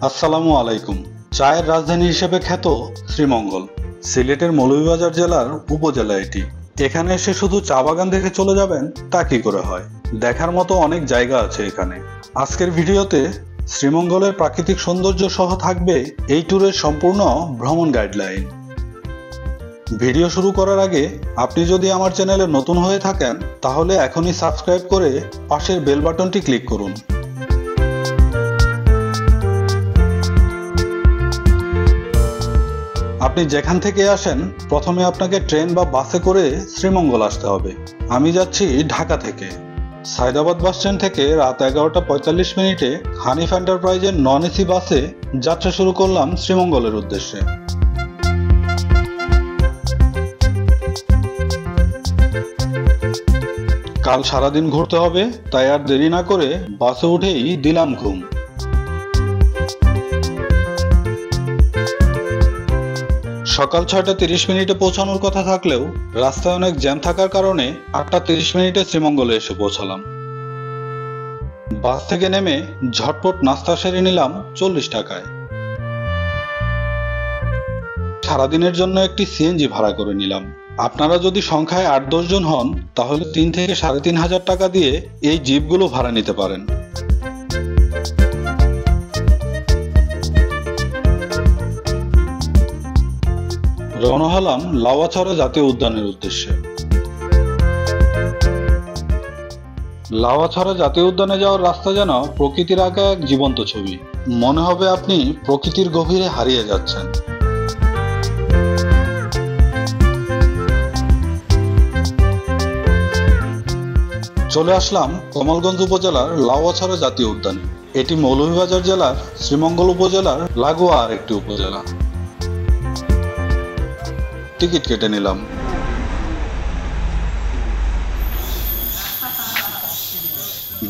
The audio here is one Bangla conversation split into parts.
আসসালামু আলাইকুম। চায়ের রাজধানী হিসেবে খ্যাত শ্রীমঙ্গল সিলেটের মৌলভীবাজার জেলার উপজেলা এটি। এখানে এসে শুধু চা বাগান দেখে চলে যাবেন তা কি করে হয়? দেখার মতো অনেক জায়গা আছে এখানে। আজকের ভিডিওতে শ্রীমঙ্গলের প্রাকৃতিক সৌন্দর্য সহ থাকবে এই ট্যুরের সম্পূর্ণ ভ্রমণ গাইডলাইন। ভিডিও শুরু করার আগে আপনি যদি আমার চ্যানেলে নতুন হয়ে থাকেন তাহলে এখনই সাবস্ক্রাইব করে পাশের বেল বাটনটি ক্লিক করুন। আপনি যেখান থেকে আসেন প্রথমে আপনাকে ট্রেন বা বাসে করে শ্রীমঙ্গল আসতে হবে। আমি যাচ্ছি ঢাকা থেকে। সায়দাবাদ বাস স্ট্যান্ড থেকে রাত 11:45 হানিফ এন্টারপ্রাইজের নন এসি বাসে যাত্রা শুরু করলাম শ্রীমঙ্গলের উদ্দেশ্যে। কাল সারাদিন ঘুরতে হবে, তাই আর দেরি না করে বাসে উঠেই দিলাম ঘুম। সকাল 6:30 পৌঁছানোর কথা থাকলেও রাস্তায় অনেক জ্যাম থাকার কারণে 8:30 শ্রীমঙ্গলে এসে পৌঁছালাম। বাস থেকে নেমে ঝটপট নাস্তা সেরে নিলাম 40 টাকায়। সারাদিনের জন্য একটি সিএনজি ভাড়া করে নিলাম। আপনারা যদি সংখ্যায় 8-10 জন হন তাহলে 3 থেকে 3,500 টাকা দিয়ে এই জিপগুলো ভাড়া নিতে পারেন। রওনা হলাম লাউয়াছড়া জাতীয় উদ্যানের উদ্দেশ্যে। লাউয়াছড়া জাতীয় উদ্যানে যাওয়ার রাস্তা যেন প্রকৃতির আঁকা এক জীবন্ত ছবি। মনে হবে আপনি প্রকৃতির গভীরে হারিয়ে যাচ্ছেন। চলে আসলাম কমলগঞ্জ উপজেলার লাউয়াছড়া জাতীয় উদ্যানে। এটি মৌলভীবাজার জেলার শ্রীমঙ্গল উপজেলার লাগোয়া আরেকটি উপজেলা। টিকিট কেটে নিলাম।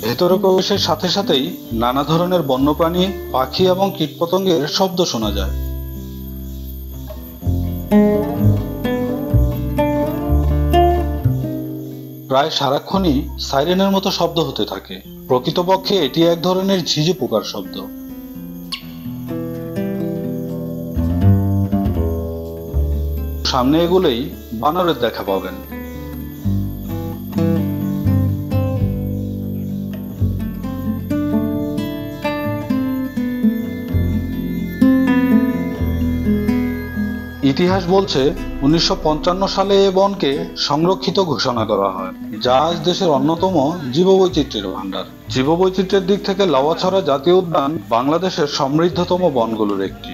ভেতরে প্রবেশের সাথে সাথেই নানা ধরনের বন্যপ্রাণী, পাখি এবং কীটপতঙ্গের শব্দ শোনা যায়। প্রায় সারাক্ষণই সাইরেনের মতো শব্দ হতে থাকে। প্রকৃতপক্ষে এটি এক ধরনের ঝিঝি পোকার শব্দ। সামনে এগুলোই বানরের দেখা পাবেন। ইতিহাস বলছে 1955 সালে এ বনকে সংরক্ষিত ঘোষণা করা হয়, যা আজ দেশের অন্যতম জীববৈচিত্র্যের ভান্ডার। জীববৈচিত্র্যের দিক থেকে লাউয়াছড়া জাতীয় উদ্যান বাংলাদেশের সমৃদ্ধতম বনগুলোর একটি।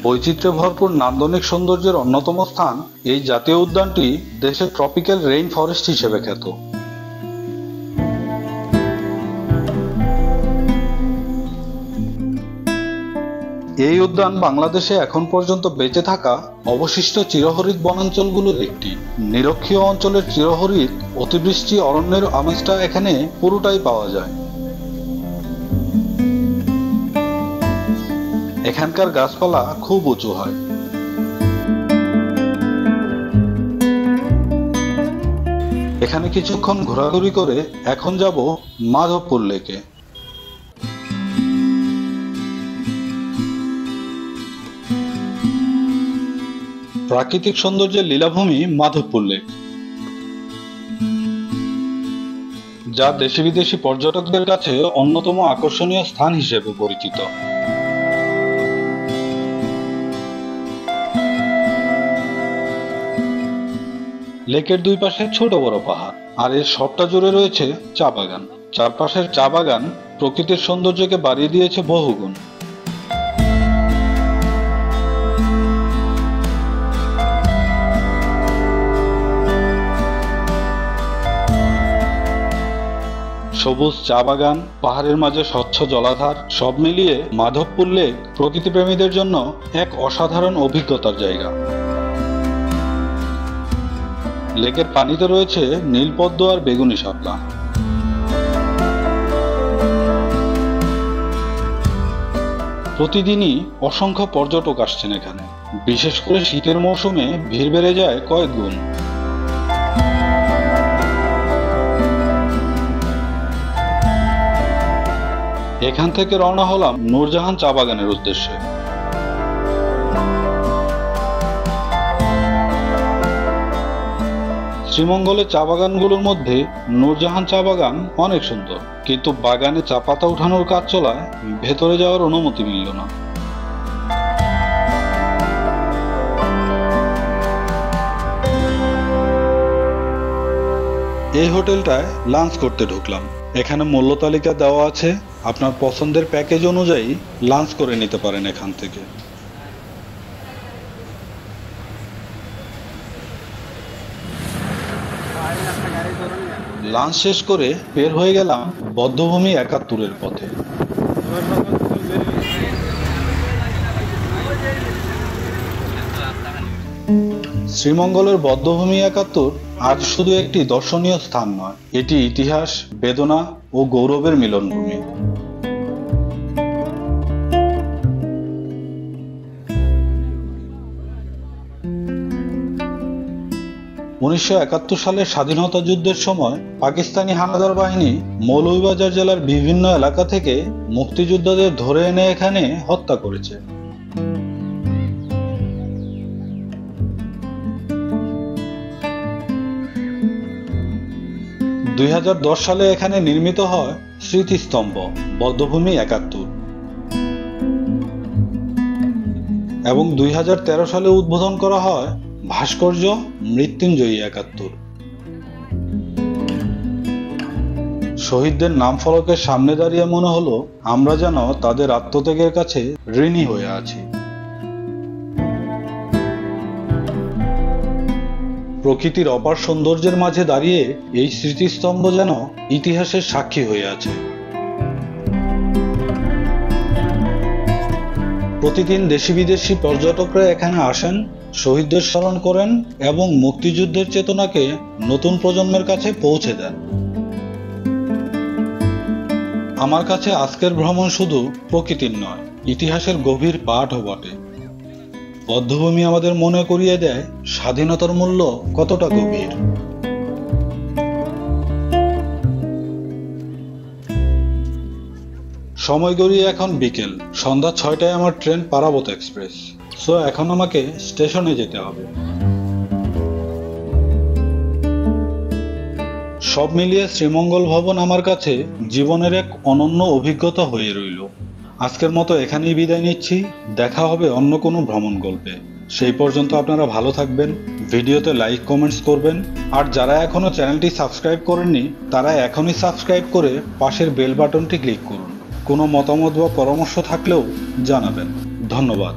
বৈচিত্র্যে ভরপুর নান্দনিক সৌন্দর্যের অন্যতম স্থান এই জাতীয় উদ্যানটি দেশের ট্রপিক্যাল রেইন ফরেস্ট হিসেবে খ্যাত। এই উদ্যান বাংলাদেশে এখন পর্যন্ত বেঁচে থাকা অবশিষ্ট চিরহরিৎ বনাঞ্চলগুলোর একটি। নিরক্ষীয় অঞ্চলের চিরহরিৎ অতিবৃষ্টি অরণ্যের আমেজটা এখানে পুরোটাই পাওয়া যায়। এখানকার গাছপালা খুব উঁচু হয়। এখানে কিছুক্ষণ ঘোরাঘুরি করে এখন যাব মাধবপুর লেকে। প্রাকৃতিক সৌন্দর্যের লীলাভূমি মাধবপুর লেক, যা দেশি বিদেশি পর্যটকদের কাছে অন্যতম আকর্ষণীয় স্থান হিসেবে পরিচিত। লেকের দুই পাশে ছোট বড় পাহাড়, আর এর সবটা জুড়ে রয়েছে চা বাগান। চারপাশের চা বাগান প্রকৃতির সৌন্দর্যকে বাড়িয়ে দিয়েছে বহুগুণ। সবুজ চা বাগান, পাহাড়ের মাঝে স্বচ্ছ জলাধার, সব মিলিয়ে মাধবপুর লেক প্রকৃতিপ্রেমীদের জন্য এক অসাধারণ অভিজ্ঞতার জায়গা। লেকের পানিতে রয়েছে নীলপদ্ম আর বেগুনি শাপলা। প্রতিদিনই অসংখ্য পর্যটক আসছেন এখানে। বিশেষ করে শীতের মৌসুমে ভিড় বেড়ে যায় কয়েক গুণ। এখান থেকে রওনা হলাম নূরজাহান চা বাগানের উদ্দেশ্যে। শ্রীমঙ্গলের চা বাগানগুলোর মধ্যে নূরজাহান চা বাগান অনেক সুন্দর, কিন্তু বাগানে চা পাতা উঠানোর কাজ চলায় ভেতরে যাওয়ার অনুমতি মিলল না। এই হোটেলটায় লাঞ্চ করতে ঢুকলাম। এখানে মূল্য তালিকা দেওয়া আছে, আপনার পছন্দের প্যাকেজ অনুযায়ী লাঞ্চ করে নিতে পারেন এখান থেকে। লাঞ্চ শেষ করে বের হয়ে গেলাম বধ্যভূমি ৭১-এর পথে। শ্রীমঙ্গলের বধ্যভূমি ৭১ আজ শুধু একটি দর্শনীয় স্থান নয়, এটি ইতিহাস, বেদনা ও গৌরবের মিলনভূমি। ১৯৭১ সালের স্বাধীনতা যুদ্ধের সময় পাকিস্তানি হানাদার বাহিনী মৌলভীবাজার জেলার বিভিন্ন এলাকা থেকে মুক্তিযোদ্ধাদের ধরে এনে এখানে হত্যা করেছে। (২০১০) সালে এখানে নির্মিত হয় স্মৃতিস্তম্ভ বধ্যভূমি ৭১ এবং ২০১৩ সালে উদ্বোধন করা হয় ভাস্কর্য মৃত্যুঞ্জয়ী ৭১। শহীদদের নাম ফলকের সামনে দাঁড়িয়ে মনে হলো আমরা যেন তাদের আত্মত্যাগের কাছে ঋণী হয়ে আছি। প্রকৃতির অপার সৌন্দর্যের মাঝে দাঁড়িয়ে এই স্মৃতিস্তম্ভ যেন ইতিহাসের সাক্ষী হয়ে আছে। প্রতিদিন দেশি বিদেশি পর্যটকরা এখানে আসেন, শহীদদের স্মরণ করেন এবং মুক্তিযুদ্ধের চেতনাকে নতুন প্রজন্মের কাছে পৌঁছে দেন। আমার কাছে আজকের ভ্রমণ শুধু প্রকৃতির নয়, ইতিহাসের গভীর পাঠও বটে। বধ্যভূমি আমাদের মনে করিয়ে দেয় স্বাধীনতার মূল্য কতটা গভীর। সময় গড়িয়ে এখন বিকেল, সন্ধ্যা ৬টায় আমার ট্রেন পারাবত এক্সপ্রেস। সো এখন আমাকে স্টেশনে যেতে হবে। সব মিলিয়ে শ্রীমঙ্গল ভবন আমার কাছে জীবনের এক অনন্য অভিজ্ঞতা হয়ে রইল। আজকের মতো এখানেই বিদায় নিচ্ছি, দেখা হবে অন্য কোনো ভ্রমণ গল্পে। সেই পর্যন্ত আপনারা ভালো থাকবেন, ভিডিওতে লাইক কমেন্টস করবেন, আর যারা এখনো চ্যানেলটি সাবস্ক্রাইব করেননি তারা এখনই সাবস্ক্রাইব করে পাশের বেল বাটনটি ক্লিক করুন। কোনো মতামত বা পরামর্শ থাকলেও জানাবেন। ধন্যবাদ।